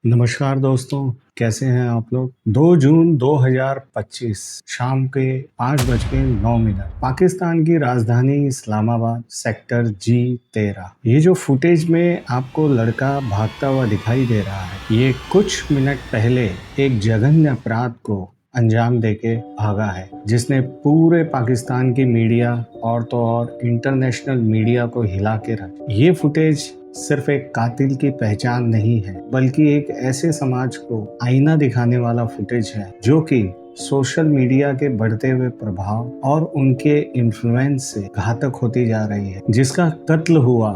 नमस्कार दोस्तों, कैसे हैं आप लोग। 2 जून 2025 शाम के 5:09 पाकिस्तान की राजधानी इस्लामाबाद, सेक्टर G13। ये जो फुटेज में आपको लड़का भागता हुआ दिखाई दे रहा है, ये कुछ मिनट पहले एक जघन्य अपराध को अंजाम देके भागा है, जिसने पूरे पाकिस्तान की मीडिया और तो और इंटरनेशनल मीडिया को हिला के रखा। ये फुटेज सिर्फ एक कातिल की पहचान नहीं है, बल्कि एक ऐसे समाज को आईना दिखाने वाला फुटेज है जो कि सोशल मीडिया के बढ़ते हुए प्रभाव और उनके इन्फ्लुएंस से घातक होती जा रही है। जिसका कत्ल हुआ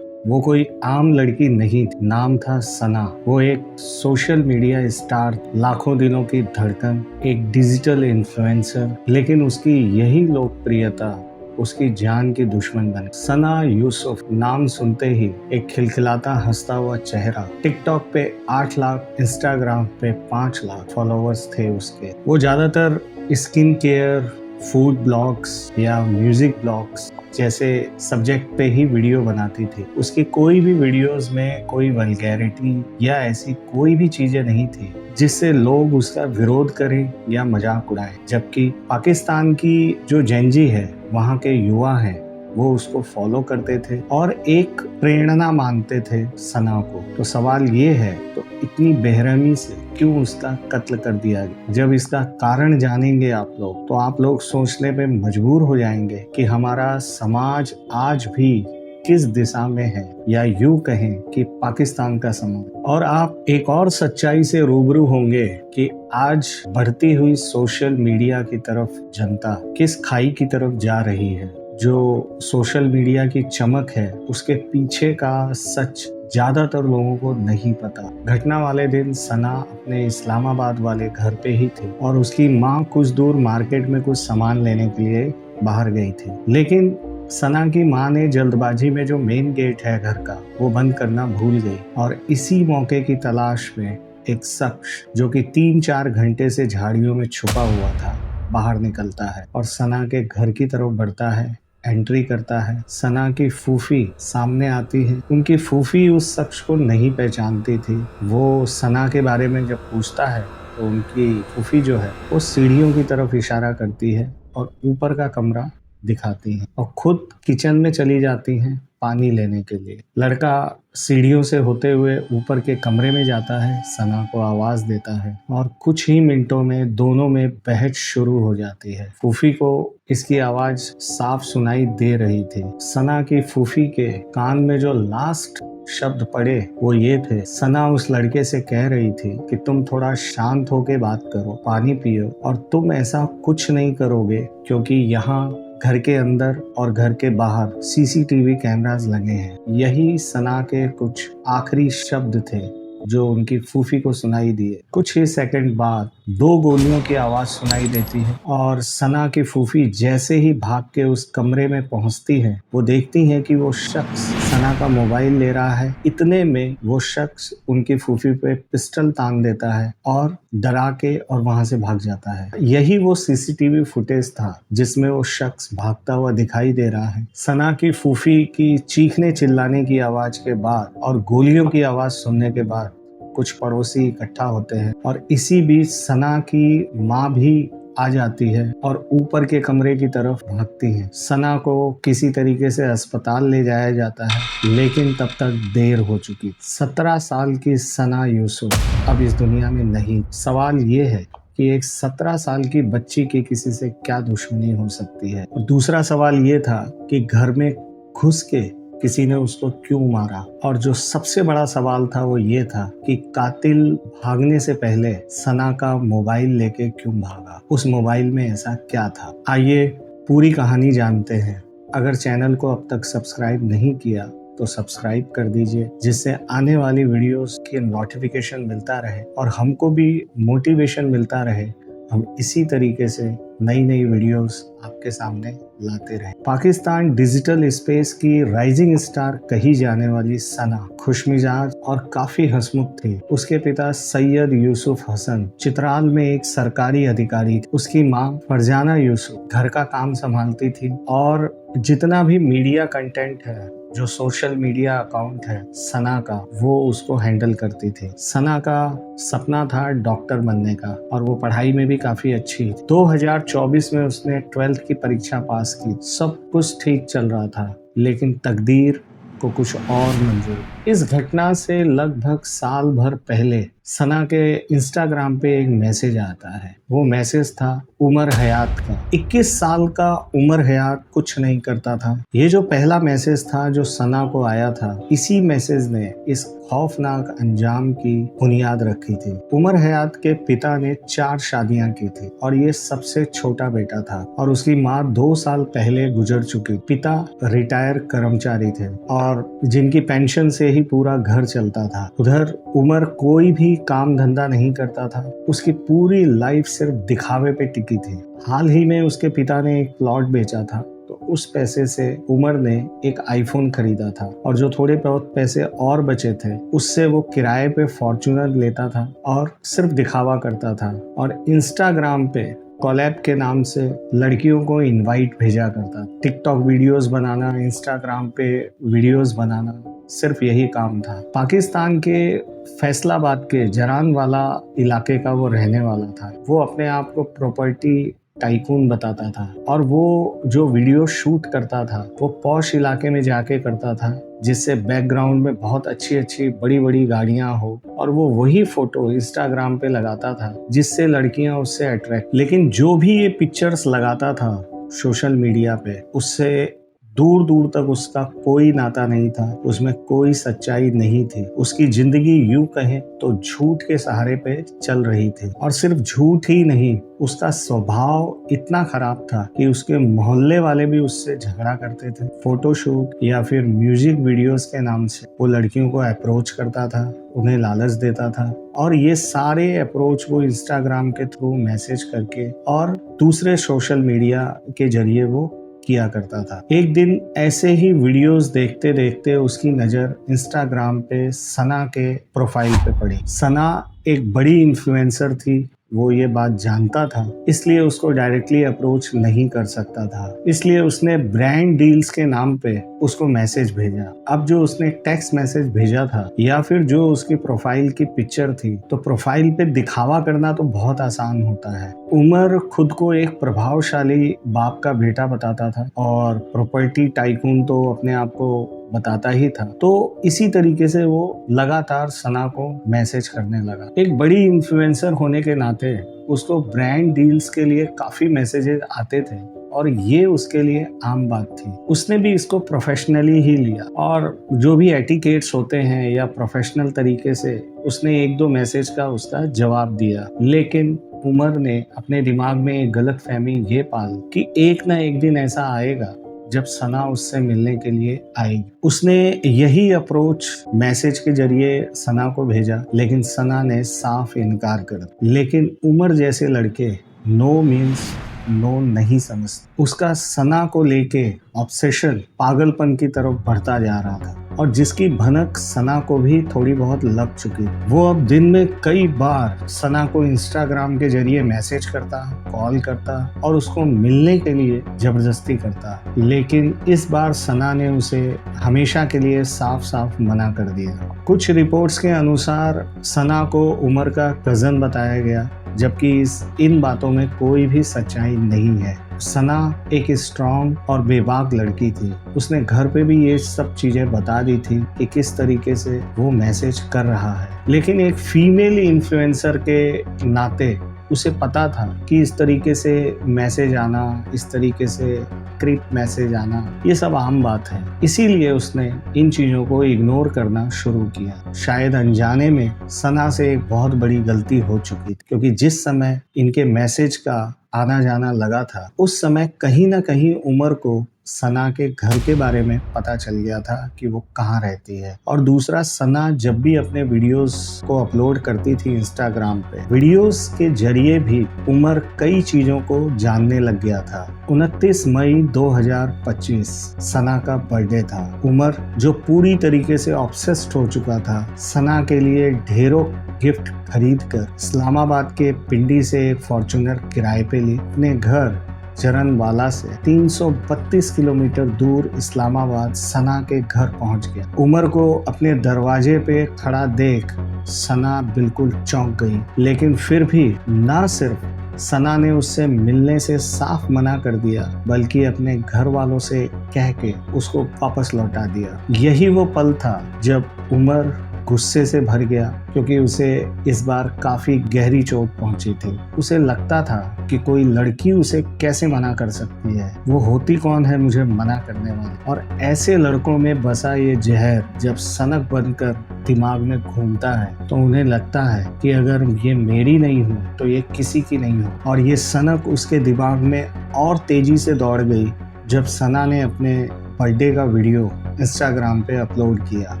वो कोई आम लड़की नहीं थी, नाम था सना। वो एक सोशल मीडिया स्टार, लाखों दिलों की धड़कन, एक डिजिटल इन्फ्लुएंसर, लेकिन उसकी यही लोकप्रियता उसकी जान की दुश्मन बने। सना यूसुफ नाम सुनते ही एक खिलखिलाता हंसता हुआ चेहरा। टिकटॉक पे 8 लाख, इंस्टाग्राम पे 5 लाख फॉलोअर्स थे उसके। वो ज्यादातर स्किन केयर, फूड ब्लॉग्स या म्यूजिक ब्लॉग्स जैसे सब्जेक्ट पे ही वीडियो बनाती थी। उसकी कोई भी वीडियोस में कोई वल्गैरिटी या ऐसी कोई भी चीजें नहीं थी जिससे लोग उसका विरोध करें या मजाक उड़ाएं। जबकि पाकिस्तान की जो जेनजी है, वहाँ के युवा हैं, वो उसको फॉलो करते थे और एक प्रेरणा मानते थे सना को। तो सवाल ये है, तो इतनी बेरहमी से क्यों उसका कत्ल कर दिया गया? जब इसका कारण जानेंगे आप लोग, तो आप लोग सोचने पे मजबूर हो जाएंगे कि हमारा समाज आज भी किस दिशा में है, या यूं कहें कि पाकिस्तान का समाज। और आप एक और सच्चाई से रूबरू होंगे कि आज बढ़ती हुई सोशल मीडिया की तरफ जनता किस खाई की तरफ जा रही है। जो सोशल मीडिया की चमक है, उसके पीछे का सच ज्यादातर लोगों को नहीं पता। घटना वाले दिन सना अपने इस्लामाबाद वाले घर पे ही थी और उसकी माँ कुछ दूर मार्केट में कुछ सामान लेने के लिए बाहर गई थी। लेकिन सना की माँ ने जल्दबाजी में जो मेन गेट है घर का, वो बंद करना भूल गई और इसी मौके की तलाश में एक शख्स जो कि 3-4 घंटे से झाड़ियों में छुपा हुआ था, बाहर निकलता है और सना के घर की तरफ बढ़ता है, एंट्री करता है। सना की फूफी सामने आती है। उनकी फूफी उस शख्स को नहीं पहचानती थी। वो सना के बारे में जब पूछता है तो उनकी फूफी जो है वो सीढ़ियों की तरफ इशारा करती है और ऊपर का कमरा दिखाती हैं और खुद किचन में चली जाती हैं पानी लेने के लिए। लड़का सीढ़ियों से होते हुए ऊपर के कमरे में जाता है, सना को आवाज देता है और कुछ ही मिनटों में दोनों में बहस शुरू हो जाती है। फूफी को इसकी आवाज साफ सुनाई दे रही थी। सना की फूफी के कान में जो लास्ट शब्द पड़े वो ये थे। सना उस लड़के से कह रही थी कि तुम थोड़ा शांत होके बात करो, पानी पियो, और तुम ऐसा कुछ नहीं करोगे क्योंकि यहाँ घर के अंदर और घर के बाहर सीसीटीवी कैमरास लगे हैं। यही सना के कुछ आखिरी शब्द थे जो उनकी फूफी को सुनाई दिए। कुछ ही सेकंड बाद 2 गोलियों की आवाज सुनाई देती है और सना की फूफी जैसे ही भाग के उस कमरे में पहुंचती है, वो देखती है कि वो शख्स सना का मोबाइल ले रहा है। इतने में वो शख्स उनकी फूफी पे पिस्टल तान देता है और डरा के और वहां से भाग जाता है। यही वो सीसीटीवी फुटेज था जिसमें वो शख्स भागता हुआ दिखाई दे रहा है। सना की फूफी की चीखने चिल्लाने की आवाज के बाद और गोलियों की आवाज सुनने के बाद कुछ पड़ोसी इकट्ठा होते हैं और इसी बीच सना की माँ भी आ जाती है और ऊपर के कमरे की तरफ भागती है। सना को किसी तरीके से अस्पताल ले जाया जाता है, लेकिन तब तक देर हो चुकी। 17 साल की सना यूसुफ अब इस दुनिया में नहीं। सवाल ये है कि एक 17 साल की बच्ची की किसी से क्या दुश्मनी हो सकती है। और दूसरा सवाल ये था कि घर में घुस के किसी ने उसको क्यों मारा। और जो सबसे बड़ा सवाल था वो ये था कि कातिल भागने से पहले सना का मोबाइल लेके क्यों भागा। उस मोबाइल में ऐसा क्या था। आइए पूरी कहानी जानते हैं। अगर चैनल को अब तक सब्सक्राइब नहीं किया तो सब्सक्राइब कर दीजिए, जिससे आने वाली वीडियोस की नोटिफिकेशन मिलता रहे और हमको भी मोटिवेशन मिलता रहे। हम इसी तरीके से नई नई वीडियोस आपके सामने लाते रहे। पाकिस्तान डिजिटल स्पेस की राइजिंग स्टार कही जाने वाली सना खुशमिजाज और काफी हंसमुख थी। उसके पिता सैयद यूसुफ हसन चित्राल में एक सरकारी अधिकारी थे। उसकी मां फरजाना यूसुफ घर का काम संभालती थी और जितना भी मीडिया कंटेंट है, जो सोशल मीडिया अकाउंट है सना का, वो उसको हैंडल करती थी। सना का सपना था डॉक्टर बनने का और वो पढ़ाई में भी काफी अच्छी थी। 2024 में उसने 12th की परीक्षा पास की, सब कुछ ठीक चल रहा था, लेकिन तकदीर को कुछ और मंजूर। इस घटना से लगभग साल भर पहले सना के इंस्टाग्राम पे एक मैसेज आता है। वो मैसेज था उमर हयात का। 21 साल का उमर हयात कुछ नहीं करता था। ये जो पहला मैसेज था जो सना को आया था, इसी मैसेज ने इस खौफनाक अंजाम की बुनियाद रखी थी। उमर हयात के पिता ने 4 शादियां की थी और ये सबसे छोटा बेटा था और उसकी माँ 2 साल पहले गुजर चुकी। पिता रिटायर कर्मचारी थे और जिनकी पेंशन से ही पूरा घर चलता था। उधर उमर कोई भी काम धंधा नहीं करता था। उसकी पूरी लाइफ सिर्फ दिखावे पे टिकी थी। हाल ही में उसके पिता ने एक प्लॉट बेचा था, तो उस पैसे से उमर ने एक आईफोन खरीदा था और जो थोड़े बहुत पैसे और बचे थे उससे वो किराए पे फॉर्च्यूनर लेता था और सिर्फ दिखावा करता था और इंस्टाग्राम पे कोलैब के नाम से लड़कियों को इनवाइट भेजा करता। टिकटॉक वीडियोस बनाना, इंस्टाग्राम पे वीडियोस बनाना, सिर्फ यही काम था। पाकिस्तान के फैसलाबाद के जरानवाला इलाके का वो रहने वाला था। वो अपने आप को प्रॉपर्टी टाइकून बताता था और वो जो वीडियो शूट करता था वो पॉश इलाके में जाके करता था, जिससे बैकग्राउंड में बहुत अच्छी अच्छी बड़ी बड़ी गाड़ियां हो और वो वही फोटो इंस्टाग्राम पे लगाता था जिससे लड़कियां उससे अट्रैक्ट। लेकिन जो भी ये पिक्चर्स लगाता था सोशल मीडिया पे, उससे दूर दूर तक उसका कोई नाता नहीं था, उसमें कोई सच्चाई नहीं थी। उसकी जिंदगी यूं कहें तो झूठ के सहारे पे चल रही थी और सिर्फ झूठ ही नहीं, उसका स्वभाव इतना खराब था कि उसके मोहल्ले वाले भी उससे झगड़ा करते थे। फोटोशूट या फिर म्यूजिक वीडियोस के नाम से वो लड़कियों को अप्रोच करता था, उन्हें लालच देता था और ये सारे अप्रोच वो इंस्टाग्राम के थ्रू मैसेज करके और दूसरे सोशल मीडिया के जरिए वो किया करता था। एक दिन ऐसे ही वीडियोस देखते देखते उसकी नज़र इंस्टाग्राम पे सना के प्रोफाइल पे पड़ी। सना एक बड़ी इन्फ्लुएंसर थी, वो ये बात जानता था, इसलिए उसको डायरेक्टली अप्रोच नहीं कर सकता था। इसलिए उसने ब्रांड डील्स के नाम पे उसको मैसेज भेजा। अब जो उसने टेक्स्ट मैसेज भेजा था या फिर जो उसकी प्रोफाइल की पिक्चर थी, तो प्रोफाइल पे दिखावा करना तो बहुत आसान होता है। उमर खुद को एक प्रभावशाली बाप का बेटा बताता था और प्रॉपर्टी टाइकून तो अपने आप को बताता ही था। तो इसी तरीके से वो लगातार सना को मैसेज करने लगा। एक बड़ी इन्फ्लुएंसर होने के नाते उसको ब्रांड डील्स के लिए काफी मैसेजेस आते थे और ये उसके लिए आम बात थी। उसने भी इसको प्रोफेशनली ही लिया और जो भी एटिकेट्स होते हैं या प्रोफेशनल तरीके से उसने 1-2 मैसेज का उसका जवाब दिया। लेकिन उमर ने अपने दिमाग में एक गलत फहमी ये पाल कि एक ना एक दिन ऐसा आएगा जब सना उससे मिलने के लिए आएगी। उसने यही अप्रोच मैसेज के जरिए सना को भेजा, लेकिन सना ने साफ इनकार कर दिया। लेकिन उमर जैसे लड़के नो मीन्स नो नहीं समझते। उसका सना को लेके ऑब्सेशन पागलपन की तरफ बढ़ता जा रहा था और जिसकी भनक सना को भी थोड़ी बहुत लग चुकी। वो अब दिन में कई बार सना को इंस्टाग्राम के जरिए मैसेज करता, कॉल करता और उसको मिलने के लिए जबरदस्ती करता। लेकिन इस बार सना ने उसे हमेशा के लिए साफ साफ मना कर दिया। कुछ रिपोर्ट्स के अनुसार सना को उमर का कजन बताया गया, जबकि इन बातों में कोई भी सच्चाई नहीं है। सना एक स्ट्रॉन्ग और बेबाक लड़की थी। उसने घर पे भी ये सब चीजें बता दी थी कि किस तरीके से वो मैसेज कर रहा है। लेकिन एक फीमेल इन्फ्लुएंसर के नाते उसे पता था कि इस तरीके से मैसेज आना, इस तरीके से क्रिप मैसेज आना, ये सब आम बात है। इसीलिए उसने इन चीज़ों को इग्नोर करना शुरू किया। शायद अनजाने में सना से एक बहुत बड़ी गलती हो चुकी थी, क्योंकि जिस समय इनके मैसेज का आना जाना लगा था उस समय कहीं ना कहीं उमर को सना के घर के बारे में पता चल गया था कि वो कहाँ रहती है। और दूसरा, सना जब भी अपने वीडियोस को अपलोड करती थी इंस्टाग्राम पे, वीडियोस के जरिए भी उमर कई चीजों को जानने लग गया था। 29 मई 2025 सना का बर्थडे था। उमर जो पूरी तरीके से ऑब्सेस्ड हो चुका था, सना के लिए ढेरों गिफ्ट खरीद कर इस्लामाबाद के पिंडी से एक फॉर्च्यूनर किराए पे ले अपने घर जरनवाला से 332 किलोमीटर दूर इस्लामाबाद सना के घर पहुंच गया। उमर को अपने दरवाजे पे खड़ा देख सना बिल्कुल चौंक गई, लेकिन फिर भी ना सिर्फ सना ने उससे मिलने से साफ मना कर दिया, बल्कि अपने घर वालों से कह के उसको वापस लौटा दिया। यही वो पल था जब उमर गुस्से से भर गया, क्योंकि उसे इस बार काफी गहरी चोट पहुंची थी। उसे लगता था कि कोई लड़की उसे कैसे मना कर सकती है, वो होती कौन है मुझे मना करने वाली। और ऐसे लड़कों में बसा ये जहर जब सनक बनकर दिमाग में घूमता है तो उन्हें लगता है कि अगर ये मेरी नहीं हो तो ये किसी की नहीं हो। और ये सनक उसके दिमाग में और तेजी से दौड़ गई जब सना ने अपने बर्थडे का वीडियो इंस्टाग्राम पे अपलोड किया।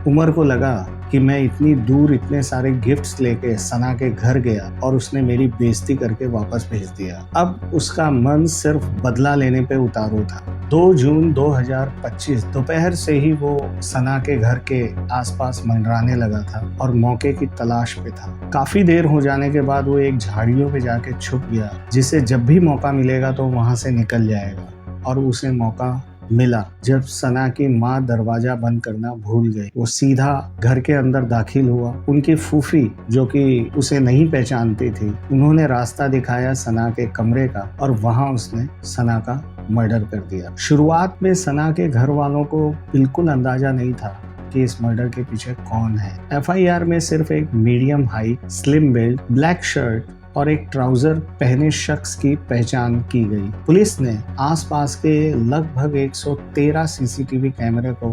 उमर को लगा कि मैं इतनी दूर इतने सारे गिफ्ट्स लेके सना के घर गया और उसने मेरी बेइज्जती करके वापस भेज दिया। अब उसका मन सिर्फ बदला लेने पे उतारू था। 2 जून 2025 दोपहर से ही वो सना के घर के आसपास मंडराने लगा था और मौके की तलाश पे था। काफी देर हो जाने के बाद वो एक झाड़ियों पे जाके छुप गया, जिसे जब भी मौका मिलेगा तो वहां से निकल जाएगा। और उसे मौका मिला जब सना की माँ दरवाजा बंद करना भूल गई। वो सीधा घर के अंदर दाखिल हुआ। उनकी फूफी, जो कि उसे नहीं पहचानती थी, उन्होंने रास्ता दिखाया सना के कमरे का और वहां उसने सना का मर्डर कर दिया। शुरुआत में सना के घर वालों को बिल्कुल अंदाजा नहीं था कि इस मर्डर के पीछे कौन है। एफआईआर में सिर्फ एक medium height, slim build, black shirt और एक ट्राउजर पहने शख्स की पहचान की गई। पुलिस ने आसपास के लगभग 113 सीसीटीवी कैमरे को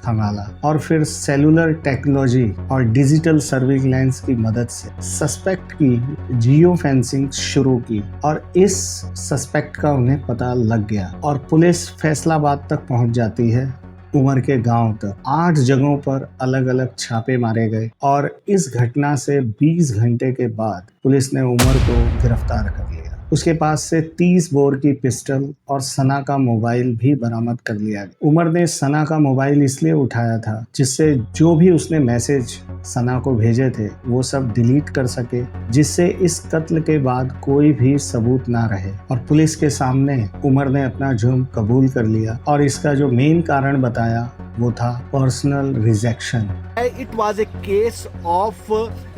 खंगाला और फिर सेलुलर टेक्नोलॉजी और डिजिटल सर्विलांस की मदद से सस्पेक्ट की जियो फेंसिंग शुरू की और इस सस्पेक्ट का उन्हें पता लग गया और पुलिस फैसलाबाद तक पहुंच जाती है। उमर के गांव तक 8 जगहों पर अलग अलग छापे मारे गए और इस घटना से 20 घंटे के बाद पुलिस ने उमर को गिरफ्तार कर लिया। उसके पास से 30 बोर की पिस्टल और सना का मोबाइल भी बरामद कर लिया गया। उमर ने सना का मोबाइल इसलिए उठाया था जिससे जो भी उसने मैसेज सना को भेजे थे वो सब डिलीट कर सके, जिससे इस कत्ल के बाद कोई भी सबूत ना रहे। और पुलिस के सामने उमर ने अपना जुर्म कबूल कर लिया और इसका जो मेन कारण बताया वो था personal rejection. It was a case of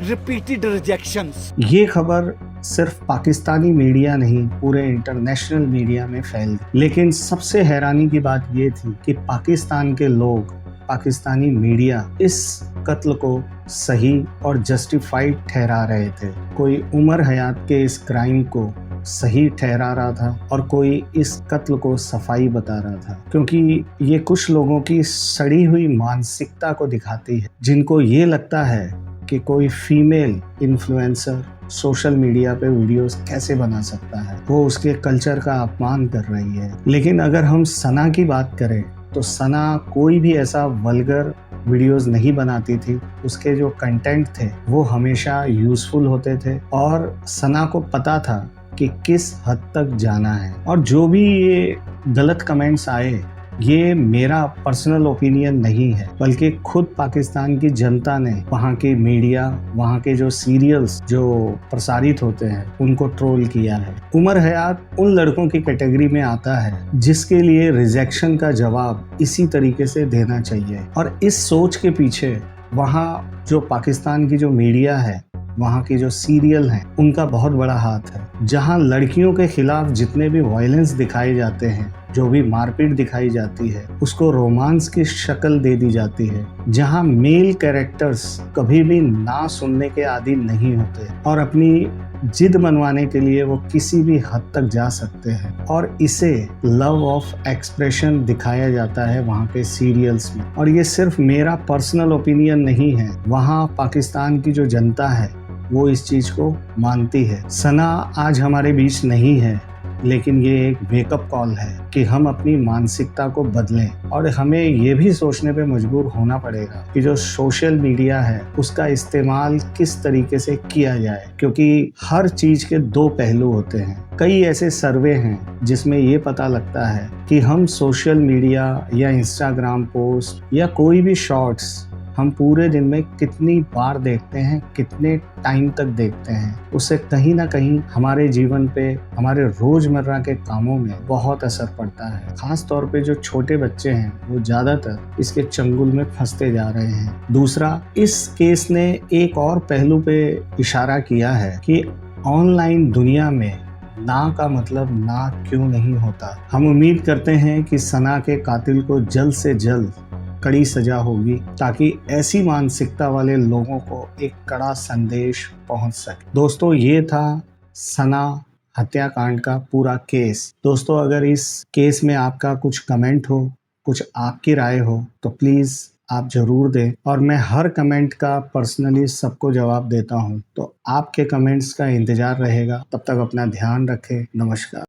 repeated rejections. ये खबर सिर्फ पाकिस्तानी मीडिया नहीं, पूरे इंटरनेशनल मीडिया में फैल गई। लेकिन सबसे हैरानी की बात ये थी कि पाकिस्तान के लोग, पाकिस्तानी मीडिया इस कत्ल को सही और जस्टिफाइड ठहरा रहे थे। कोई उमर हयात के इस क्राइम को सही ठहरा रहा था और कोई इस कत्ल को सफाई बता रहा था, क्योंकि ये कुछ लोगों की सड़ी हुई मानसिकता को दिखाती है, जिनको ये लगता है कि कोई फीमेल इन्फ्लुएंसर सोशल मीडिया पे वीडियोस कैसे बना सकता है, वो उसके कल्चर का अपमान कर रही है। लेकिन अगर हम सना की बात करें तो सना कोई भी ऐसा वल्गर वीडियोस नहीं बनाती थी। उसके जो कंटेंट थे वो हमेशा यूजफुल होते थे और सना को पता था कि किस हद तक जाना है। और जो भी ये गलत कमेंट्स आए, ये मेरा पर्सनल ओपिनियन नहीं है, बल्कि खुद पाकिस्तान की जनता ने, वहाँ की मीडिया, वहाँ के जो सीरियल्स जो प्रसारित होते हैं उनको ट्रोल किया है। उमर हयात उन लड़कों की कैटेगरी में आता है जिसके लिए रिजेक्शन का जवाब इसी तरीके से देना चाहिए। और इस सोच के पीछे वहाँ जो पाकिस्तान की जो मीडिया है, वहाँ की जो सीरियल हैं, उनका बहुत बड़ा हाथ है। जहाँ लड़कियों के खिलाफ जितने भी वायलेंस दिखाए जाते हैं, जो भी मारपीट दिखाई जाती है, उसको रोमांस की शक्ल दे दी जाती है। जहाँ मेल कैरेक्टर्स कभी भी ना सुनने के आदी नहीं होते और अपनी जिद मनवाने के लिए वो किसी भी हद तक जा सकते हैं, और इसे लव ऑफ एक्सप्रेशन दिखाया जाता है वहाँ के सीरियल्स में। और ये सिर्फ मेरा पर्सनल ओपिनियन नहीं है, वहाँ पाकिस्तान की जो जनता है वो इस चीज को मानती है। सना आज हमारे बीच नहीं है, लेकिन ये एक वेकअप कॉल है कि हम अपनी मानसिकता को बदलें और हमें ये भी सोचने पे मजबूर होना पड़ेगा कि जो सोशल मीडिया है उसका इस्तेमाल किस तरीके से किया जाए, क्योंकि हर चीज के 2 पहलू होते हैं। कई ऐसे सर्वे हैं जिसमें ये पता लगता है कि हम सोशल मीडिया या इंस्टाग्राम पोस्ट या कोई भी शॉर्ट्स हम पूरे दिन में कितनी बार देखते हैं, कितने टाइम तक देखते हैं, उससे कहीं ना कहीं हमारे जीवन पे, हमारे रोजमर्रा के कामों में बहुत असर पड़ता है। खास तौर पे जो छोटे बच्चे हैं वो ज्यादातर इसके चंगुल में फंसते जा रहे हैं। दूसरा, इस केस ने एक और पहलू पे इशारा किया है कि ऑनलाइन दुनिया में ना का मतलब ना क्यों नहीं होता। हम उम्मीद करते हैं कि सना के कातिल को जल्द से जल्द कड़ी सजा होगी ताकि ऐसी मानसिकता वाले लोगों को एक कड़ा संदेश पहुंच सके। दोस्तों, ये था सना हत्याकांड का पूरा केस। दोस्तों, अगर इस केस में आपका कुछ कमेंट हो, कुछ आपकी राय हो, तो प्लीज़ आप ज़रूर दें और मैं हर कमेंट का पर्सनली सबको जवाब देता हूं। तो आपके कमेंट्स का इंतज़ार रहेगा। तब तक अपना ध्यान रखें। नमस्कार।